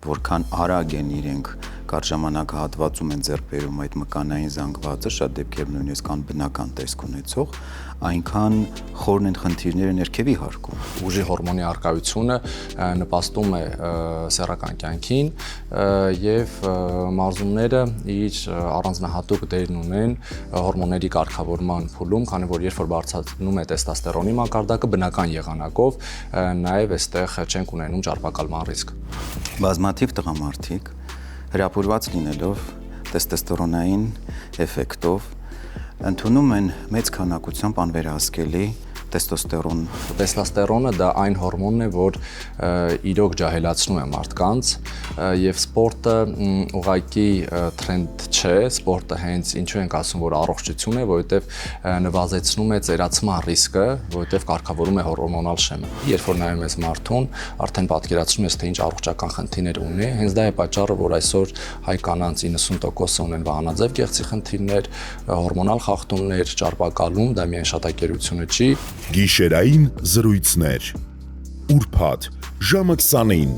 որքան արագ են իրենք կարճ ժամանակահատվածում են ձեռք բերում այդ մկանային զանգվածը, շատ դեպքերում նույնիսկ անբնական տեսք ունեցող, այնքան խորն են խնդիրները ներքևի հարկում։ Ուժի հորմոնի առկայությունը նպաստում է սեռական կյանքին եւ մարզումները իր առանձնահատուկ դերն ունեն հորմոնների կարգավորման փուլում, քանի որ երբ որ բարձրանում է տեստոստերոնի մակարդակը բնական եղանակով, նաեւ այստեղ չենք ունենում ճարպակալման ռիսկ։ Բազմաթիվ տղամարդիկ հրապուրված լինելով տեստոստերոնային էֆեկտով ընդունում են մեծ քանակությամբ անվերահսկելի տեստոստերոն։ Տեստոստերոնը դա այն հորմոնն է, որ իրոք ջահելացնում է մարդկանց եւ սպորտը ուղղակի տրենդ չէ, սպորտը հենց ինչու ենք ասում, որ առողջություն է, որովհետեւ նվազեցնում է ծերացման ռիսկը, որովհետեւ կարգավորում է հորմոնալ շեմը։ Երբ որ նայում ես մարդուն, արդեն պատկերացնում ես, թե ինչ առողջական խնդիրներ ունի, հենց դա է պատճառը, որ այսօր հայ կանանց 90% ունեն վահանաձև գեղձի խնդիրներ, հորմոնալ խախտումներ, ճարպակալում, դա միայն շատակերությունը չի։ Գիշերային զրույցներ, ուրբաթ ժամը 20-ին